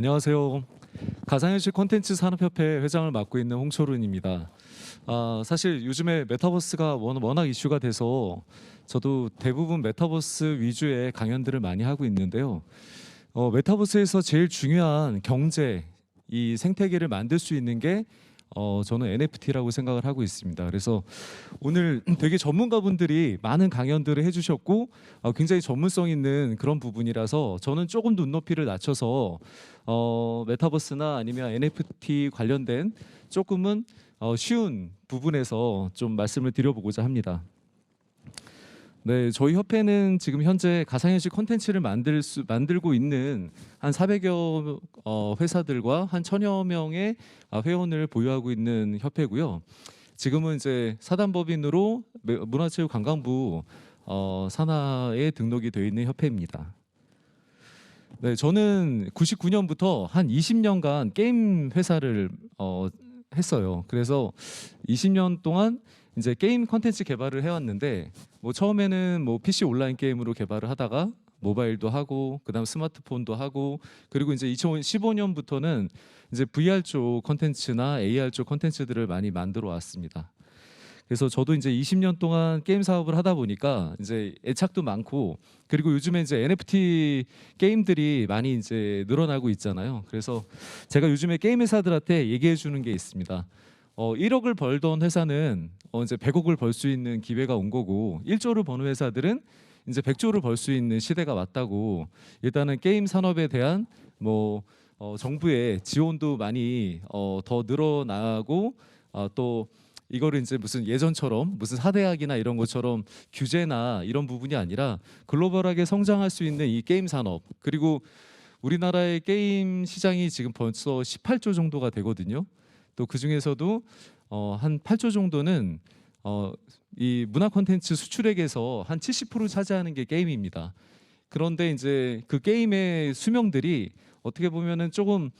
안녕하세요. 가상현실 콘텐츠 산업협회 회장을 맡고 있는 홍철훈입니다. 사실 요즘에 메타버스가 워낙 이슈가 돼서 저도 대부분 메타버스 위주의 강연들을 많이 하고 있는데요. 메타버스에서 제일 중요한 경제, 이 생태계를 만들 수 있는 게 저는 NFT라고 생각을 하고 있습니다. 그래서 오늘 되게 전문가분들이 많은 강연들을 해주셨고 굉장히 전문성 있는 그런 부분이라서 저는 조금 눈높이를 낮춰서 메타버스나 아니면 NFT 관련된 조금은 쉬운 부분에서 좀 말씀을 드려보고자 합니다. 네, 저희 협회는 지금 현재 가상현실 콘텐츠를 만들고 있는 한 400여 회사들과 한 1000여 명의 회원을 보유하고 있는 협회고요. 지금은 이제 사단법인으로 문화체육관광부 산하에 등록이 되어 있는 협회입니다. 네, 저는 99년부터 한 20년간 게임 회사를 했어요. 그래서 20년 동안 이제 게임 콘텐츠 개발을 해왔는데 처음에는 PC 온라인 게임으로 개발을 하다가 모바일도 하고 그다음 스마트폰도 하고 그리고 이제 2015년부터는 이제 VR 쪽 콘텐츠나 AR 쪽 콘텐츠들을 많이 만들어 왔습니다. 그래서 저도 이제 20년 동안 게임 사업을 하다 보니까 이제 애착도 많고 그리고 요즘에 이제 NFT 게임들이 많이 이제 늘어나고 있잖아요. 그래서 제가 요즘에 게임 회사들한테 얘기해 주는 게 있습니다. 1억을 벌던 회사는 이제 100억을 벌 수 있는 기회가 온 거고 1조를 버는 회사들은 이제 100조를 벌 수 있는 시대가 왔다고 일단은 게임 산업에 대한 정부의 지원도 많이 더 늘어나고 또 이거를 이제 무슨 예전처럼 무슨 사대학이나 이런 것처럼 규제나 이런 부분이 아니라 글로벌하게 성장할 수 있는 이 게임 산업 그리고 우리나라의 게임 시장이 지금 벌써 18조 정도가 되거든요. 또 그 중에서도 한 8조 정도는 이 문화 콘텐츠 수출액에서 한 70% 차지하는 게 게임입니다. 그런데 이제 그 게임의 수명들이 어떻게 보면은 조금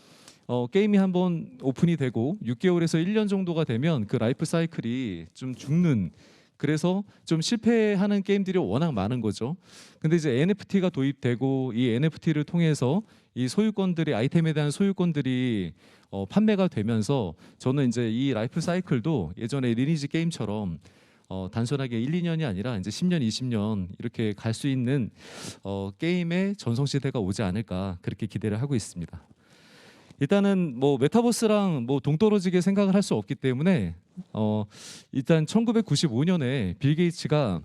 게임이 한번 오픈이 되고 6개월에서 1년 정도가 되면 그 라이프 사이클이 좀 죽는 그래서 좀 실패하는 게임들이 워낙 많은 거죠. 근데 이제 NFT가 도입되고 이 NFT를 통해서 이 소유권들이 아이템에 대한 소유권들이 판매가 되면서 저는 이제 이 라이프 사이클도 예전에 리니지 게임처럼 단순하게 1, 2년이 아니라 이제 10년, 20년 이렇게 갈 수 있는 게임의 전성시대가 오지 않을까 그렇게 기대를 하고 있습니다. 일단은 메타버스랑 동떨어지게 생각을 할 수 없기 때문에 일단 1995년에 빌 게이츠가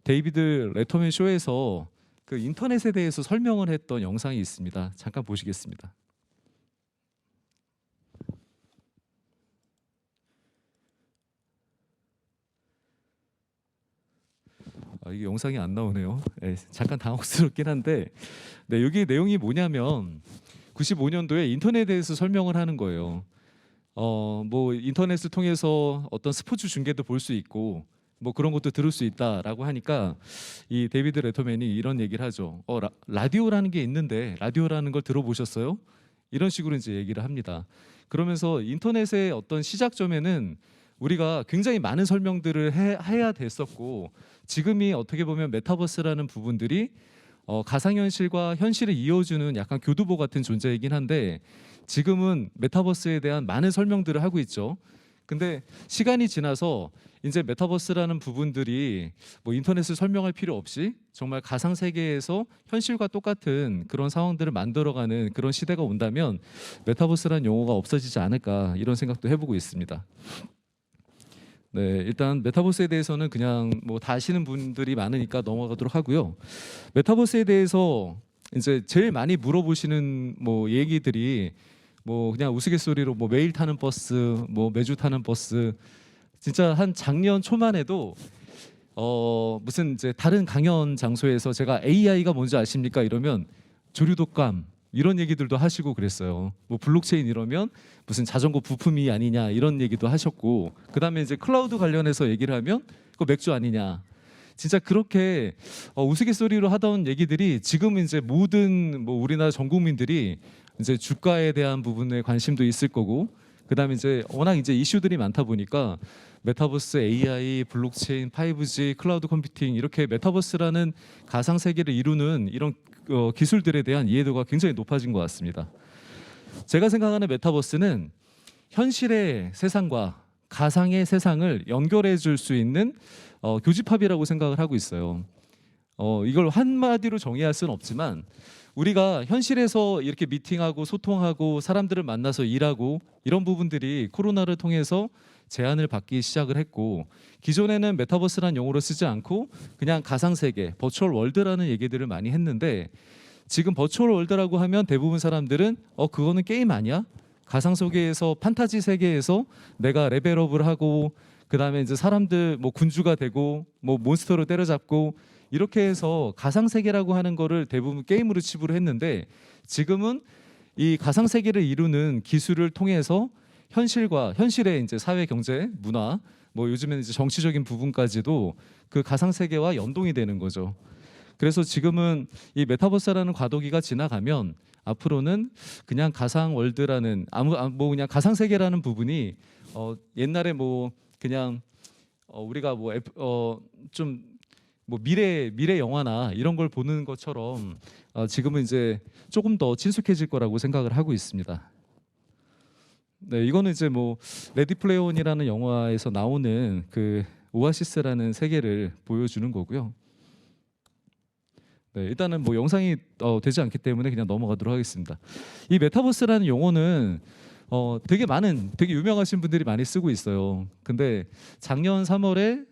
데이비드 레터맨 쇼에서 그 인터넷에 대해서 설명을 했던 영상이 있습니다. 잠깐 보시겠습니다. 이게 영상이 안 나오네요. 네, 잠깐 당혹스럽긴 한데 네, 여기 내용이 뭐냐면 95년도에 인터넷에 대해서 설명을 하는 거예요. 인터넷을 통해서 어떤 스포츠 중계도 볼 수 있고 그런 것도 들을 수 있다라고 하니까 이 데이비드 레터맨이 이런 얘기를 하죠. 라디오라는 게 있는데 라디오라는 걸 들어보셨어요? 이런 식으로 이제 얘기를 합니다. 그러면서 인터넷의 어떤 시작점에는 우리가 굉장히 많은 설명들을 해야 됐었고 지금이 어떻게 보면 메타버스라는 부분들이 가상현실과 현실을 이어주는 약간 교두보 같은 존재이긴 한데 지금은 메타버스에 대한 많은 설명들을 하고 있죠. 근데 시간이 지나서 이제 메타버스라는 부분들이 인터넷을 설명할 필요 없이 정말 가상 세계에서 현실과 똑같은 그런 상황들을 만들어가는 그런 시대가 온다면 메타버스라는 용어가 없어지지 않을까 이런 생각도 해보고 있습니다. 네, 일단 메타버스에 대해서는 그냥 다 아시는 분들이 많으니까 넘어가도록 하고요. 메타버스에 대해서 이제 제일 많이 물어보시는 얘기들이 그냥 우스갯소리로 매일 타는 버스, 매주 타는 버스. 진짜 한 작년 초만 해도 무슨 이제 다른 강연 장소에서 제가 AI가 뭔지 아십니까? 이러면 조류독감 이런 얘기들도 하시고 그랬어요. 블록체인 이러면 무슨 자전거 부품이 아니냐 이런 얘기도 하셨고 그다음에 이제 클라우드 관련해서 얘기를 하면 그거 맥주 아니냐. 진짜 그렇게 우스갯소리로 하던 얘기들이 지금 이제 모든 우리나라 전 국민들이 이제 주가에 대한 부분에 관심도 있을 거고 그다음에 이제 워낙 이제 이슈들이 많다 보니까 메타버스, AI, 블록체인, 5G, 클라우드 컴퓨팅 이렇게 메타버스라는 가상 세계를 이루는 이런 기술들에 대한 이해도가 굉장히 높아진 것 같습니다. 제가 생각하는 메타버스는 현실의 세상과 가상의 세상을 연결해 줄 수 있는 교집합이라고 생각을 하고 있어요. 이걸 한마디로 정의할 수는 없지만 우리가 현실에서 이렇게 미팅하고 소통하고 사람들을 만나서 일하고 이런 부분들이 코로나를 통해서 제한을 받기 시작을 했고, 기존에는 메타버스라는 용어를 쓰지 않고 그냥 가상세계, 버추얼 월드라는 얘기들을 많이 했는데, 지금 버추얼 월드라고 하면 대부분 사람들은 그거는 게임 아니야? 가상 세계에서, 판타지 세계에서 내가 레벨업을 하고 그다음에 이제 사람들 뭐 군주가 되고 뭐 몬스터로 때려잡고 이렇게 해서 가상 세계라고 하는 거를 대부분 게임으로 치부를 했는데, 지금은 이 가상 세계를 이루는 기술을 통해서 현실과 현실의 이제 사회, 경제, 문화, 뭐 요즘에는 이제 정치적인 부분까지도 그 가상 세계와 연동이 되는 거죠. 그래서 지금은 이 메타버스라는 과도기가 지나가면 앞으로는 그냥 가상 월드라는 뭐 그냥 가상 세계라는 부분이 옛날에 뭐 그냥 우리가 뭐 좀 뭐 미래 영화나 이런 걸 보는 것처럼 지금은 이제 조금 더 친숙해질 거라고 생각을 하고 있습니다. 네, 이거는 이제 뭐 레디 플레이어 원이라는 영화에서 나오는 그 오아시스라는 세계를 보여주는 거고요. 네, 일단은 뭐 영상이 되지 않기 때문에 그냥 넘어가도록 하겠습니다. 이 메타버스라는 용어는 되게 유명하신 분들이 많이 쓰고 있어요. 근데 작년 3월에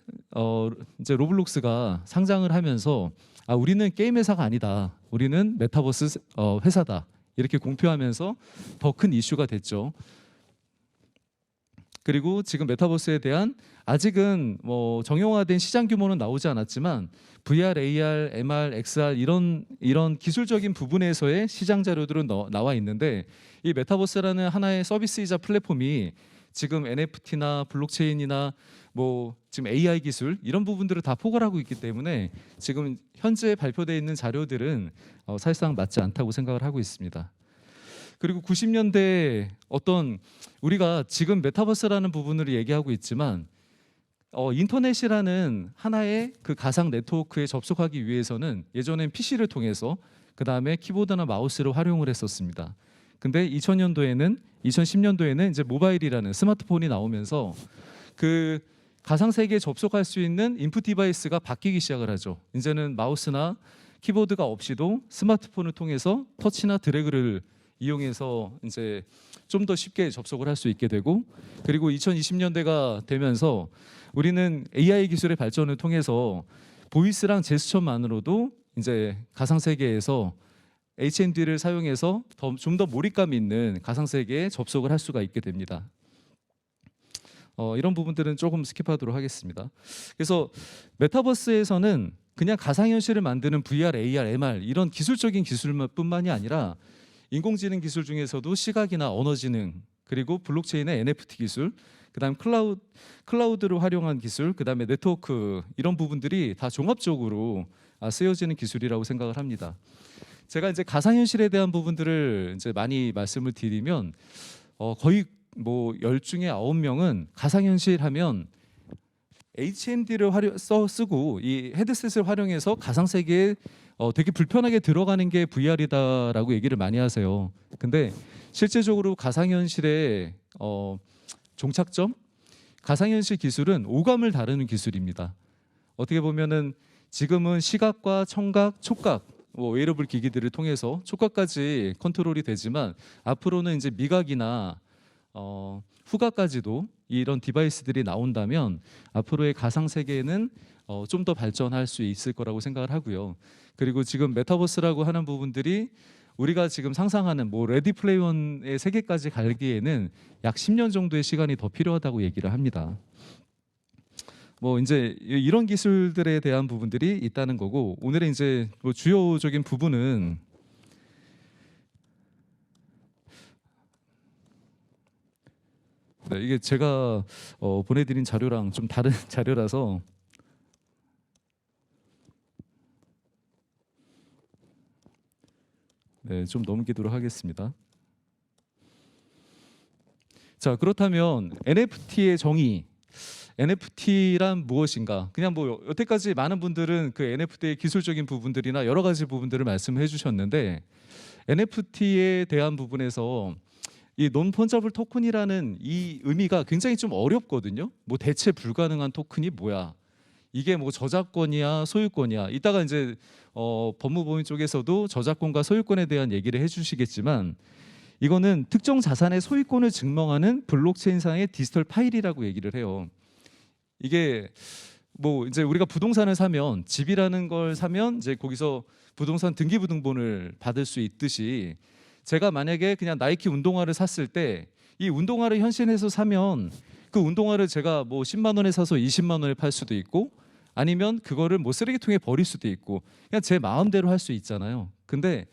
이제 로블록스가 상장을 하면서 우리는 게임 회사가 아니다, 우리는 메타버스 회사다, 이렇게 공표하면서 더 큰 이슈가 됐죠. 그리고 지금 메타버스에 대한 아직은 뭐 정형화된 시장 규모는 나오지 않았지만 VR, AR, MR, XR 이런 기술적인 부분에서의 시장 자료들은 나와 있는데, 이 메타버스라는 하나의 서비스이자 플랫폼이 지금 NFT나 블록체인이나 뭐 지금 AI 기술 이런 부분들을 다 포괄하고 있기 때문에 지금 현재 발표되어 있는 자료들은 사실상 맞지 않다고 생각을 하고 있습니다. 그리고 90년대 우리가 지금 메타버스라는 부분을 얘기하고 있지만 인터넷이라는 하나의 그 가상 네트워크에 접속하기 위해서는 예전엔 PC를 통해서 그 다음에 키보드나 마우스를 활용을 했었습니다. 근데 2010년도에는 이제 모바일이라는 스마트폰이 나오면서 그 가상 세계에 접속할 수 있는 인풋 디바이스가 바뀌기 시작을 하죠. 이제는 마우스나 키보드가 없이도 스마트폰을 통해서 터치나 드래그를 이용해서 이제 좀 더 쉽게 접속을 할 수 있게 되고, 그리고 2020년대가 되면서 우리는 AI 기술의 발전을 통해서 보이스랑 제스처만으로도 이제 가상 세계에서 HMD를 사용해서 좀 더 몰입감 있는 가상 세계에 접속을 할 수가 있게 됩니다. 이런 부분들은 조금 스킵하도록 하겠습니다. 그래서 메타버스에서는 그냥 가상현실을 만드는 VR, AR, MR 이런 기술적인 기술뿐만이 아니라 인공지능 기술 중에서도 시각이나 언어지능, 그리고 블록체인의 NFT 기술, 그다음 클라우드를 활용한 기술, 그다음에 네트워크, 이런 부분들이 다 종합적으로 쓰여지는 기술이라고 생각을 합니다. 제가 이제 가상현실에 대한 부분들을 이제 많이 말씀을 드리면 거의 뭐 10중에 9명은 가상현실 하면 HMD를 쓰고 이 헤드셋을 활용해서 가상 세계에 되게 불편하게 들어가는 게 VR이다라고 얘기를 많이 하세요. 근데 실제적으로 가상현실의 종착점, 가상현실 기술은 오감을 다루는 기술입니다. 어떻게 보면은 지금은 시각과 청각, 촉각, 웨어러블 기기들을 통해서 촉각까지 컨트롤이 되지만 앞으로는 이제 미각이나 후각까지도 이런 디바이스들이 나온다면 앞으로의 가상 세계는 좀 더 발전할 수 있을 거라고 생각을 하고요. 그리고 지금 메타버스라고 하는 부분들이 우리가 지금 상상하는 뭐 레디 플레이원의 세계까지 가기에는 약 10년 정도의 시간이 더 필요하다고 얘기를 합니다. 뭐 이제 이런 기술들에 대한 부분들이 있다는 거고, 오늘의 이제 뭐 주요적인 부분은 이게 제가 보내드린 자료랑 좀 다른 자료라서 좀 넘기도록 하겠습니다. 자, 그렇다면 NFT의 정의, NFT란 무엇인가? 그냥 뭐 여태까지 많은 분들은 그 NFT의 기술적인 부분들이나 여러 가지 부분들을 말씀해 주셨는데, NFT에 대한 부분에서 이 논펀저블 토큰이라는 이 의미가 굉장히 좀 어렵거든요. 뭐 대체 불가능한 토큰이 뭐야? 이게 뭐 저작권이야, 소유권이야. 이따가 이제 법무법인 쪽에서도 저작권과 소유권에 대한 얘기를 해주시겠지만, 이거는 특정 자산의 소유권을 증명하는 블록체인상의 디지털 파일이라고 얘기를 해요. 이게 뭐 이제 우리가 부동산을 사면, 집이라는 걸 사면 이제 거기서 부동산 등기부등본을 받을 수 있듯이, 제가 만약에 그냥 나이키 운동화를 샀을 때 이 운동화를 현신해서 사면 그 운동화를 제가 뭐 10만 원에 사서 20만 원에 팔 수도 있고, 아니면 그거를 뭐 쓰레기통에 버릴 수도 있고, 그냥 제 마음대로 할 수 있잖아요. 근데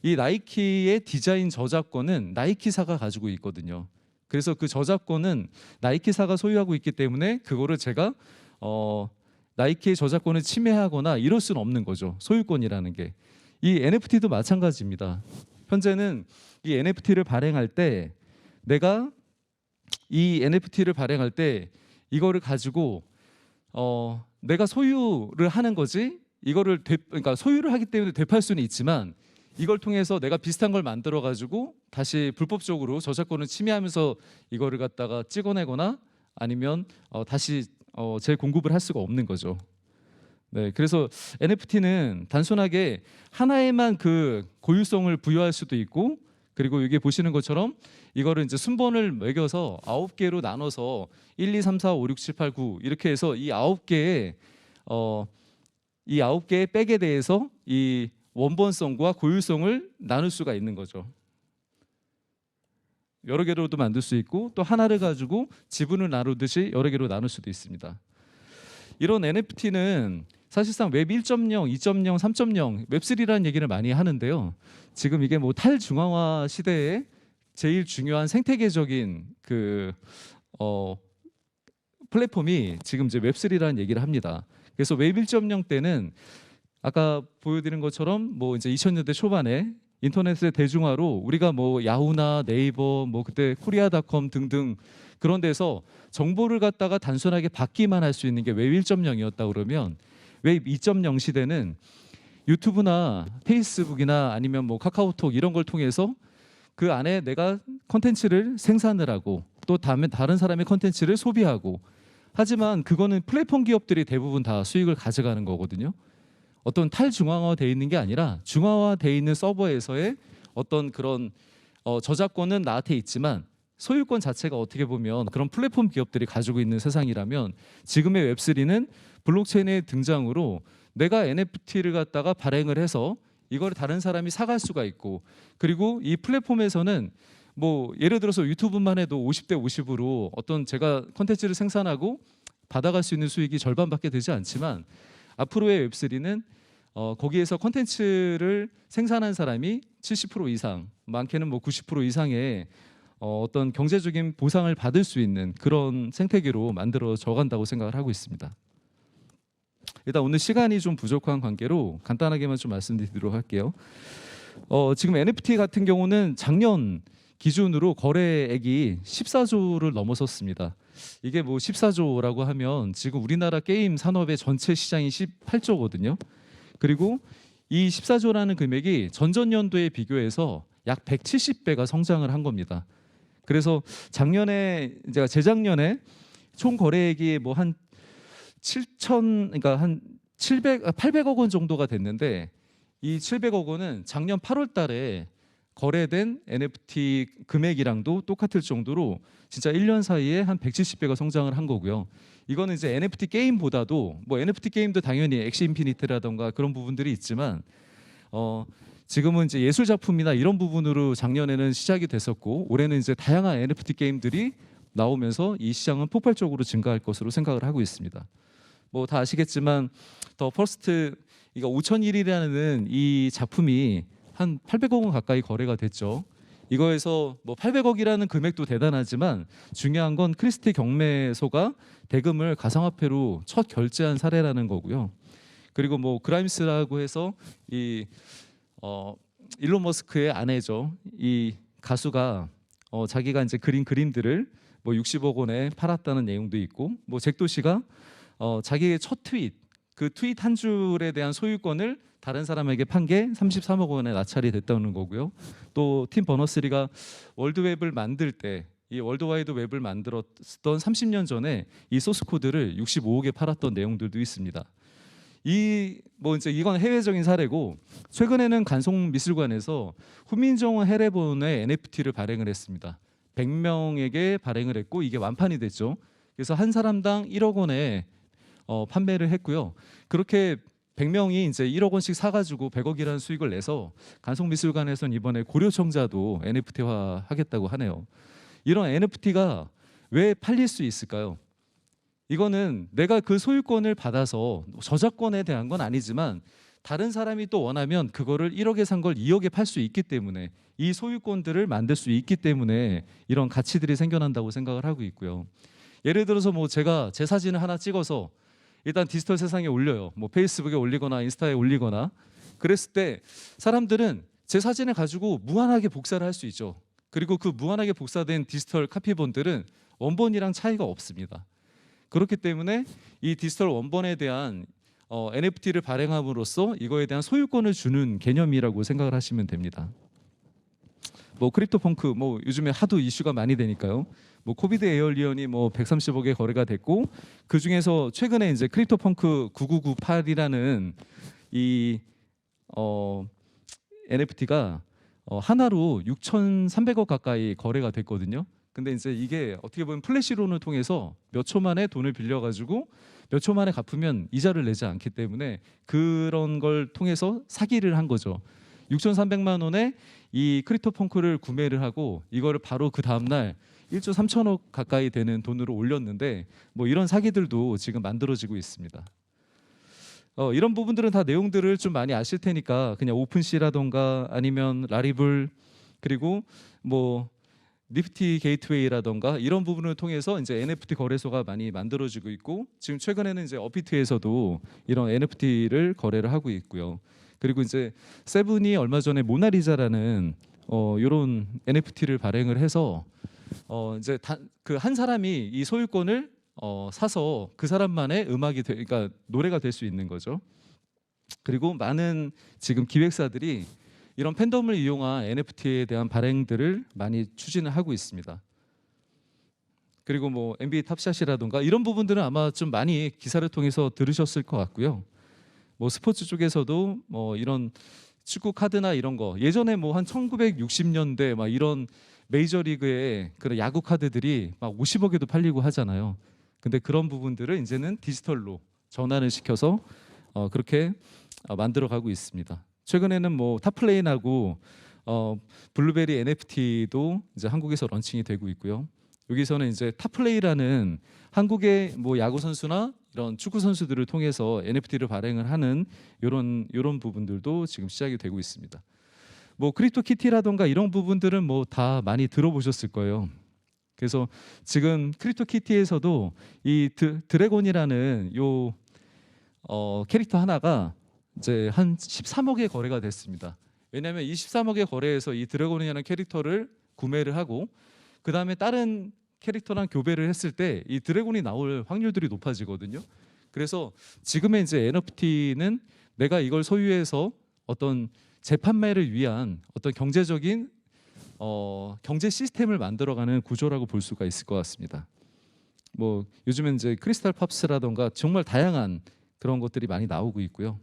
이 나이키의 디자인 저작권은 나이키사가 가지고 있거든요. 그래서 그 저작권은 나이키사가 소유하고 있기 때문에 그거를 제가 나이키의 저작권을 침해하거나 이럴 수는 없는 거죠. 소유권이라는 게. 이 NFT도 마찬가지입니다. 현재는 이 NFT를 발행할 때, 내가 이 NFT를 발행할 때 이거를 가지고 내가 소유를 하는 거지, 이거를 그러니까 소유를 하기 때문에 되팔 수는 있지만, 이걸 통해서 내가 비슷한 걸 만들어 가지고 다시 불법적으로 저작권을 침해하면서 이거를 갖다가 찍어내거나 아니면 다시 재공급을 할 수가 없는 거죠. 네, 그래서 NFT는 단순하게 하나에만 그 고유성을 부여할 수도 있고, 그리고 여기 보시는 것처럼 이거를 이제 순번을 매겨서 9개로 나눠서 1, 2, 3, 4, 5, 6, 7, 8, 9 이렇게 해서 이 9개의 이 9개의 백에 대해서 이 원본성과 고유성을 나눌 수가 있는 거죠. 여러 개로도 만들 수 있고, 또 하나를 가지고 지분을 나누듯이 여러 개로 나눌 수도 있습니다. 이런 NFT는 사실상 웹 1.0, 2.0, 3.0, 웹3라는 얘기를 많이 하는데요. 지금 이게 뭐 탈중앙화 시대에 제일 중요한 생태계적인 그 플랫폼이 지금 이제 웹3라는 얘기를 합니다. 그래서 웹 1.0 때는 아까 보여드린 것처럼 뭐 이제 2000년대 초반에 인터넷의 대중화로 우리가 뭐 야후나 네이버, 뭐 그때 코리아닷컴 등등 그런 데서 정보를 갖다가 단순하게 받기만 할 수 있는 게 웹 1.0이었다 그러면, 웹 2.0 시대는 유튜브나 페이스북이나 아니면 뭐 카카오톡 이런 걸 통해서 그 안에 내가 컨텐츠를 생산을 하고 또 다른 사람의 컨텐츠를 소비하고, 하지만 그거는 플랫폼 기업들이 대부분 다 수익을 가져가는 거거든요. 어떤 탈중앙화되어 있는 게 아니라 중앙화되어 있는 서버에서의 어떤 그런 저작권은 나한테 있지만 소유권 자체가 어떻게 보면 그런 플랫폼 기업들이 가지고 있는 세상이라면, 지금의 웹3는 블록체인의 등장으로 내가 NFT를 갖다가 발행을 해서 이걸 다른 사람이 사갈 수가 있고, 그리고 이 플랫폼에서는 뭐 예를 들어서 유튜브만 해도 50대 50으로 어떤 제가 콘텐츠를 생산하고 받아갈 수 있는 수익이 절반밖에 되지 않지만, 앞으로의 웹3는 거기에서 콘텐츠를 생산한 사람이 70% 이상, 많게는 뭐 90% 이상의 어떤 경제적인 보상을 받을 수 있는 그런 생태계로 만들어져 간다고 생각을 하고 있습니다. 일단 오늘 시간이 좀 부족한 관계로 간단하게만 좀 말씀드리도록 할게요. 지금 NFT 같은 경우는 작년 기준으로 거래액이 14조를 넘어섰습니다. 이게 뭐 14조라고 하면 지금 우리나라 게임 산업의 전체 시장이 18조거든요. 그리고 이 14조라는 금액이 전전년도에 비교해서 약 170배가 성장을 한 겁니다. 그래서 작년에, 제가 재작년에 총 거래액이 뭐 한 800억 원 정도가 됐는데, 이 700억 원은 작년 8월 달에 거래된 NFT 금액이랑도 똑같을 정도로 진짜 1년 사이에 한 170배가 성장을 한 거고요. 이거는 이제 NFT 게임보다도, 뭐 NFT 게임도 당연히 엑시 인피니트라던가 그런 부분들이 있지만 지금은 이제 예술 작품이나 이런 부분으로 작년에는 시작이 됐었고, 올해는 이제 다양한 NFT 게임들이 나오면서 이 시장은 폭발적으로 증가할 것으로 생각을 하고 있습니다. 뭐 다 아시겠지만 더 퍼스트, 이거 5001이라는 이 작품이 한 800억 원 가까이 거래가 됐죠. 이거에서 뭐 800억이라는 금액도 대단하지만 중요한 건 크리스티 경매소가 대금을 가상화폐로 첫 결제한 사례라는 거고요. 그리고 뭐 그라임스라고 해서 이 일론 머스크의 아내죠. 이 가수가 자기가 이제 그린 그림들을 뭐 60억 원에 팔았다는 내용도 있고, 뭐 잭도 씨가 자기의 첫 트윗, 그 트윗 한 줄에 대한 소유권을 다른 사람에게 판 게 33억 원에 낙찰이 됐다는 거고요. 또 팀 버너스리가 월드웹을 만들 때 이 월드와이드 웹을 만들었던 30년 전에 이 소스 코드를 65억에 팔았던 내용들도 있습니다. 이제 이건 해외적인 사례고, 최근에는 간송미술관에서 후민정 헤레본의 NFT를 발행을 했습니다. 100명에게 발행을 했고 이게 완판이 됐죠. 그래서 한 사람당 1억 원에 판매를 했고요. 그렇게 100명이 이제 1억 원씩 사가지고 100억이라는 수익을 내서 간송미술관에서는 이번에 고려청자도 NFT화 하겠다고 하네요. 이런 NFT가 왜 팔릴 수 있을까요? 이거는 내가 그 소유권을 받아서 저작권에 대한 건 아니지만 다른 사람이 또 원하면 그거를 1억에 산 걸 2억에 팔 수 있기 때문에, 이 소유권들을 만들 수 있기 때문에 이런 가치들이 생겨난다고 생각을 하고 있고요. 예를 들어서 뭐 제가 제 사진을 하나 찍어서 일단 디지털 세상에 올려요. 뭐 페이스북에 올리거나 인스타에 올리거나, 그랬을 때 사람들은 제 사진을 가지고 무한하게 복사를 할 수 있죠. 그리고 그 무한하게 복사된 디지털 카피본들은 원본이랑 차이가 없습니다. 그렇기 때문에 이 디지털 원본에 대한 NFT를 발행함으로써 이거에 대한 소유권을 주는 개념이라고 생각을 하시면 됩니다. 뭐 크립토펑크 뭐 요즘에 하도 이슈가 많이 되니까요. 뭐 코비드 에어리언이 뭐 130억에 거래가 됐고, 그 중에서 최근에 이제 크립토펑크 9998이라는 이 NFT가 하나로 6,300억 가까이 거래가 됐거든요. 근데 이제 이게 어떻게 보면 플래시론을 통해서 몇 초 만에 돈을 빌려가지고 몇 초 만에 갚으면 이자를 내지 않기 때문에 그런 걸 통해서 사기를 한 거죠. 6,300만 원에 이 크립토펑크를 구매를 하고 이거를 바로 그 다음날 1조 3천억 가까이 되는 돈으로 올렸는데, 뭐 이런 사기들도 지금 만들어지고 있습니다. 이런 부분들은 다 내용들을 좀 많이 아실 테니까 그냥 오픈시라던가 아니면 라리블, 그리고 뭐 니프티 게이트웨이라던가 이런 부분을 통해서 이제 NFT 거래소가 많이 만들어지고 있고, 지금 최근에는 이제 업비트에서도 이런 NFT를 거래를 하고 있고요. 그리고 이제 세븐이 얼마 전에 모나리자라는 이런 NFT를 발행을 해서 이제 그 한 사람이 이 소유권을 사서 그 사람만의 그러니까 노래가 될 수 있는 거죠. 그리고 많은 지금 기획사들이 이런 팬덤을 이용한 NFT에 대한 발행들을 많이 추진을 하고 있습니다. 그리고 뭐 NBA 탑샷이라든가 이런 부분들은 아마 좀 많이 기사를 통해서 들으셨을 것 같고요. 뭐 스포츠 쪽에서도 뭐 이런 축구 카드나 이런 거, 예전에 뭐 한 1960년대 막 이런 메이저리그의 그런 야구 카드들이 막 50억에도 팔리고 하잖아요. 근데 그런 부분들을 이제는 디지털로 전환을 시켜서 그렇게 만들어가고 있습니다. 최근에는 뭐 탑플레인하고 블루베리 NFT도 이제 한국에서 런칭이 되고 있고요. 여기서는 이제 탑플레이라는 한국의 뭐 야구 선수나 이런 축구 선수들을 통해서 NFT를 발행을 하는 이런 부분들도 지금 시작이 되고 있습니다. 뭐 크립토키티라던가 이런 부분들은 뭐 다 많이 들어보셨을 거예요. 그래서 지금 크립토키티에서도 이 드래곤이라는 요 캐릭터 하나가 이제 한 13억에 거래가 됐습니다. 왜냐하면 이 13억에 거래해서 이 드래곤이라는 캐릭터를 구매를 하고 그 다음에 다른 캐릭터랑 교배를 했을 때 이 드래곤이 나올 확률들이 높아지거든요. 그래서 지금의 이제 NFT는 내가 이걸 소유해서 어떤 재판매를 위한 어떤 경제적인 경제 시스템을 만들어가는 구조라고 볼 수가 있을 것 같습니다. 뭐 요즘엔 이제 크리스탈 팝스라던가 정말 다양한 그런 것들이 많이 나오고 있고요.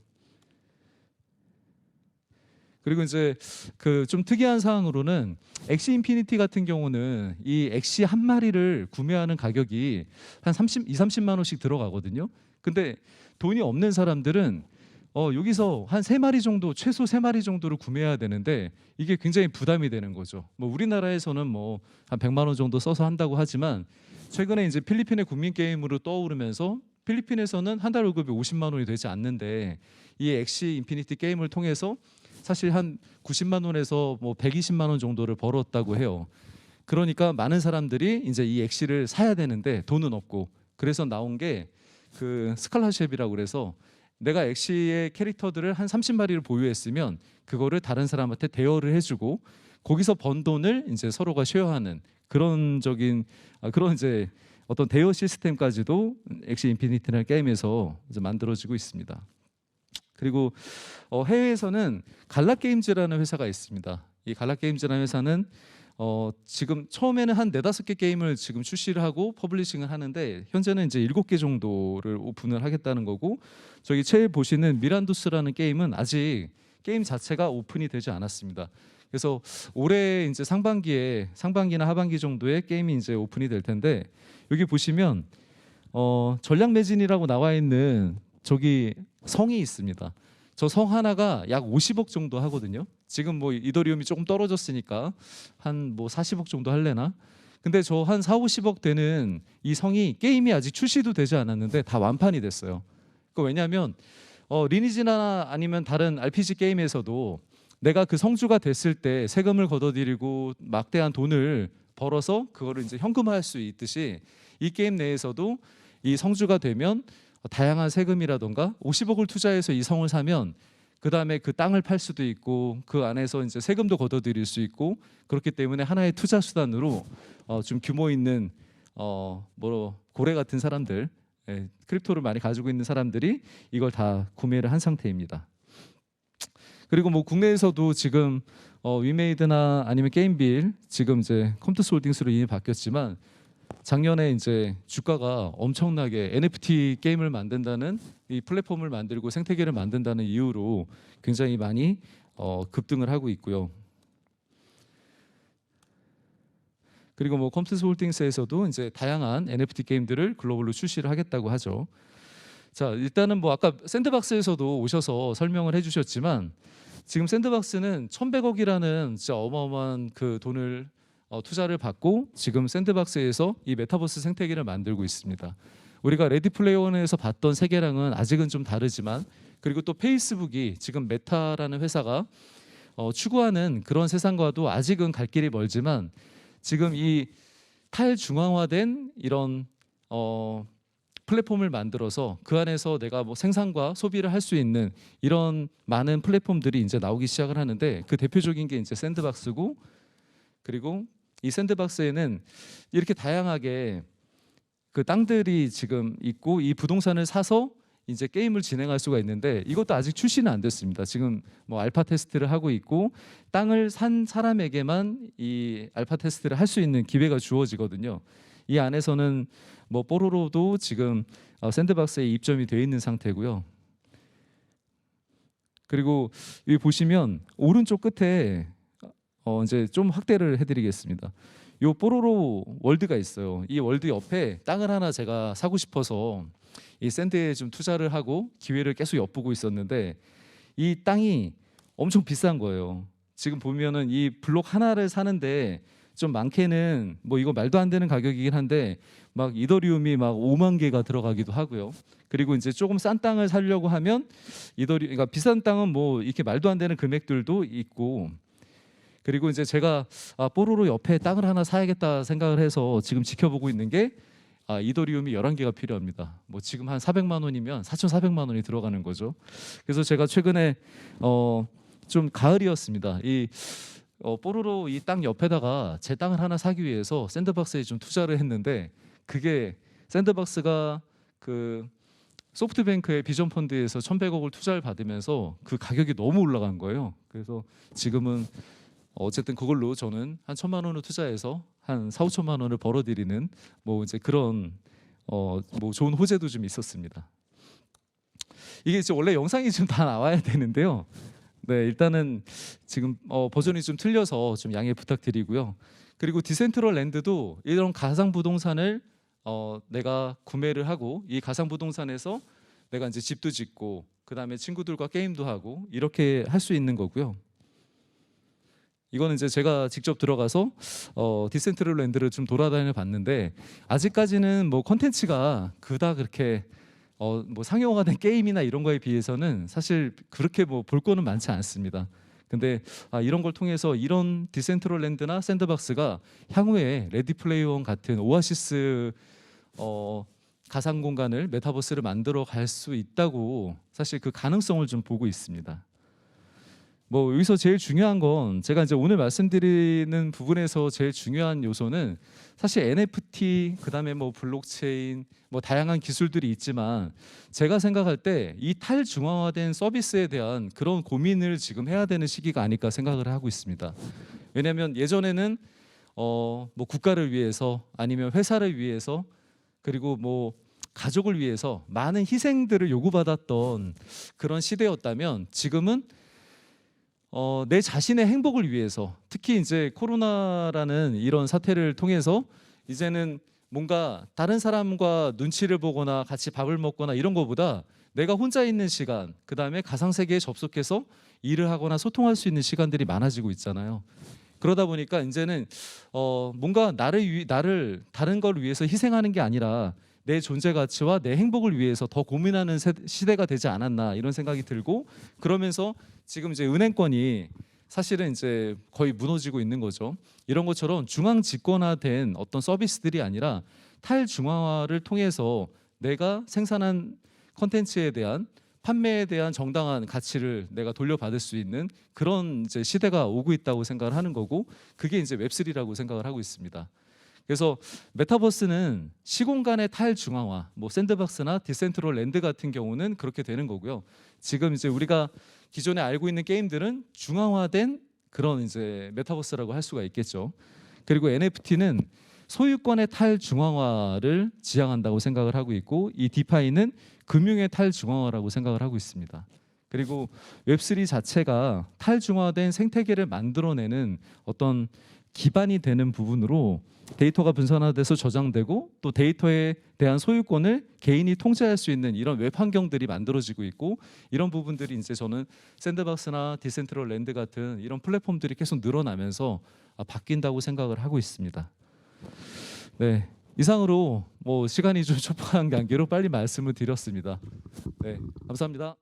그리고 이제 그 좀 특이한 사항으로는 엑시 인피니티 같은 경우는 이 엑시 한 마리를 구매하는 가격이 한 30-30만 원씩 들어가거든요. 근데 돈이 없는 사람들은 여기서 한 3마리 정도, 최소 3마리 정도를 구매해야 되는데 이게 굉장히 부담이 되는 거죠. 뭐 우리나라에서는 뭐 한 100만 원 정도 써서 한다고 하지만 최근에 이제 필리핀의 국민 게임으로 떠오르면서 필리핀에서는 한 달 월급이 50만 원이 되지 않는데 이 엑시 인피니티 게임을 통해서 사실 한 90만 원에서 뭐 120만 원 정도를 벌었다고 해요. 그러니까 많은 사람들이 이제 이 엑시를 사야 되는데 돈은 없고, 그래서 나온 게 그 스칼라쉽이라고 그래서 내가 엑시의 캐릭터들을 한 30마리를 보유했으면 그거를 다른 사람한테 대여를 해주고 거기서 번 돈을 이제 서로가 쉐어하는 그런 이제 어떤 대여 시스템까지도 엑시 인피니티라는 게임에서 이제 만들어지고 있습니다. 그리고 해외에서는 갈라게임즈라는 회사가 있습니다. 이 갈라게임즈라는 회사는 지금 처음에는 한 4-5개 게임을 지금 출시를 하고 퍼블리싱을 하는데 현재는 이제 7개 정도를 오픈을 하겠다는 거고, 저기 최애 보시는 미란도스라는 게임은 아직 게임 자체가 오픈이 되지 않았습니다. 그래서 올해 이제 상반기나 하반기 정도에 게임이 이제 오픈이 될 텐데, 여기 보시면 전략 매진이라고 나와 있는 저기 성이 있습니다. 저 성 하나가 약 50억 정도 하거든요. 지금 뭐 이더리움이 조금 떨어졌으니까 한 뭐 40억 정도 할래나? 근데 저 한 4-50억 되는 이 성이 게임이 아직 출시도 되지 않았는데 다 완판이 됐어요. 그 왜냐하면 리니지나 아니면 다른 RPG 게임에서도 내가 그 성주가 됐을 때 세금을 걷어들이고 막대한 돈을 벌어서 그거를 이제 현금화할 수 있듯이 이 게임 내에서도 이 성주가 되면 다양한 세금이라던가 50억을 투자해서 이 성을 사면 그 다음에 그 땅을 팔 수도 있고 그 안에서 이제 세금도 걷어들일 수 있고, 그렇기 때문에 하나의 투자 수단으로 좀 규모 있는 고래 같은 사람들, 크립토를 많이 가지고 있는 사람들이 이걸 다 구매를 한 상태입니다. 그리고 뭐 국내에서도 지금 위메이드나 아니면 게임빌, 지금 이제 컴투스 홀딩스로 이름이 바뀌었지만 작년에 이제 주가가 엄청나게 NFT 게임을 만든다는 이 플랫폼을 만들고 생태계를 만든다는 이유로 굉장히 많이 급등을 하고 있고요. 그리고 뭐 컴투스 홀딩스에서도 이제 다양한 NFT 게임들을 글로벌로 출시를 하겠다고 하죠. 자, 일단은 뭐 아까 샌드박스에서도 오셔서 설명을 해주셨지만 지금 샌드박스는 1,100억이라는 진짜 어마어마한 그 돈을 투자를 받고 지금 샌드박스에서 이 메타버스 생태계를 만들고 있습니다. 우리가 레디 플레이어 원에서 봤던 세계랑은 아직은 좀 다르지만, 그리고 또 페이스북이 지금 메타라는 회사가 추구하는 그런 세상과도 아직은 갈 길이 멀지만, 지금 이 탈중앙화된 이런 플랫폼을 만들어서 그 안에서 내가 뭐 생산과 소비를 할 수 있는 이런 많은 플랫폼들이 이제 나오기 시작을 하는데, 그 대표적인 게 이제 샌드박스고, 그리고 이 샌드박스에는 이렇게 다양하게 그 땅들이 지금 있고 이 부동산을 사서 이제 게임을 진행할 수가 있는데, 이것도 아직 출시는 안 됐습니다. 지금 뭐 알파 테스트를 하고 있고 땅을 산 사람에게만 이 알파 테스트를 할 수 있는 기회가 주어지거든요. 이 안에서는 뭐 뽀로로도 지금 샌드박스에 입점이 되어 있는 상태고요. 그리고 여기 보시면 오른쪽 끝에 이제 좀 확대를 해드리겠습니다. 요 뽀로로 월드가 있어요. 이 월드 옆에 땅을 하나 제가 사고 싶어서 이 샌드에 좀 투자를 하고 기회를 계속 엿보고 있었는데, 이 땅이 엄청 비싼 거예요. 지금 보면은 이 블록 하나를 사는데 좀 많게는 뭐 이거 말도 안 되는 가격이긴 한데 막 이더리움이 막 5만 개가 들어가기도 하고요. 그리고 이제 조금 싼 땅을 사려고 하면 그러니까 비싼 땅은 뭐 이렇게 말도 안 되는 금액들도 있고, 그리고 이제 제가 뽀로로 옆에 땅을 하나 사야겠다 생각을 해서 지금 지켜보고 있는 게 이더리움이 11개가 필요합니다. 뭐 지금 한 400만 원이면 4,400만 원이 들어가는 거죠. 그래서 제가 최근에 좀 가을이었습니다. 이 뽀로로 이 땅 옆에다가 제 땅을 하나 사기 위해서 샌드박스에 좀 투자를 했는데, 그게 샌드박스가 그 소프트뱅크의 비전 펀드에서 1,100억을 투자를 받으면서 그 가격이 너무 올라간 거예요. 그래서 지금은 어쨌든 그걸로 저는 한 1,000만 원을 투자해서 한 4-5천만 원을 벌어들이는 뭐 이제 그런 뭐 좋은 호재도 좀 있었습니다. 이게 이제 원래 영상이 좀 다 나와야 되는데요. 네, 일단은 지금 버전이 좀 틀려서 좀 양해 부탁드리고요. 그리고 디센트럴랜드도 이런 가상 부동산을 내가 구매를 하고 이 가상 부동산에서 내가 이제 집도 짓고 그 다음에 친구들과 게임도 하고 이렇게 할 수 있는 거고요. 이거는 이제 제가 직접 들어가서 디센트럴랜드를 좀 돌아다녀 봤는데, 아직까지는 뭐 컨텐츠가 그닥 그렇게 뭐 상용화된 게임이나 이런 거에 비해서는 사실 그렇게 뭐 볼 거는 많지 않습니다. 근데 이런 걸 통해서 이런 디센트럴랜드나 샌드박스가 향후에 레디 플레이어 원 같은 오아시스 가상 공간을 메타버스를 만들어 갈 수 있다고 사실 그 가능성을 좀 보고 있습니다. 뭐 여기서 제일 중요한 건 제가 이제 오늘 말씀드리는 부분에서 제일 중요한 요소는 사실 NFT 그다음에 뭐 블록체인 뭐 다양한 기술들이 있지만 제가 생각할 때 이 탈중앙화된 서비스에 대한 그런 고민을 지금 해야 되는 시기가 아닐까 생각을 하고 있습니다. 왜냐하면 예전에는 뭐 국가를 위해서 아니면 회사를 위해서 그리고 뭐 가족을 위해서 많은 희생들을 요구받았던 그런 시대였다면 지금은 내 자신의 행복을 위해서 특히 이제 코로나라는 이런 사태를 통해서 이제는 뭔가 다른 사람과 눈치를 보거나 같이 밥을 먹거나 이런 거보다 내가 혼자 있는 시간, 그다음에 가상 세계에 접속해서 일을 하거나 소통할 수 있는 시간들이 많아지고 있잖아요. 그러다 보니까 이제는 뭔가 나를 다른 걸 위해서 희생하는 게 아니라 내 존재 가치와 내 행복을 위해서 더 고민하는 시대가 되지 않았나 이런 생각이 들고 그러면서 지금 이제 은행권이 사실은 이제 거의 무너지고 있는 거죠. 이런 것처럼 중앙 집권화된 어떤 서비스들이 아니라 탈중앙화를 통해서 내가 생산한 컨텐츠에 대한 판매에 대한 정당한 가치를 내가 돌려받을 수 있는 그런 이제 시대가 오고 있다고 생각을 하는 거고 그게 이제 웹3라고 생각을 하고 있습니다. 그래서 메타버스는 시공간의 탈중앙화, 뭐 샌드박스나 디센트럴랜드 같은 경우는 그렇게 되는 거고요. 지금 이제 우리가 기존에 알고 있는 게임들은 중앙화된 그런 이제 메타버스라고 할 수가 있겠죠. 그리고 NFT는 소유권의 탈중앙화를 지향한다고 생각을 하고 있고 이 디파이는 금융의 탈중앙화라고 생각을 하고 있습니다. 그리고 웹3 자체가 탈중앙화된 생태계를 만들어내는 어떤 기반이 되는 부분으로 데이터가 분산화돼서 저장되고 또 데이터에 대한 소유권을 개인이 통제할 수 있는 이런 웹 환경들이 만들어지고 있고 이런 부분들이 이제 저는 샌드박스나 디센트럴랜드 같은 이런 플랫폼들이 계속 늘어나면서 바뀐다고 생각을 하고 있습니다. 네, 이상으로 뭐 시간이 좀 촉박한 관계로 빨리 말씀을 드렸습니다. 네, 감사합니다.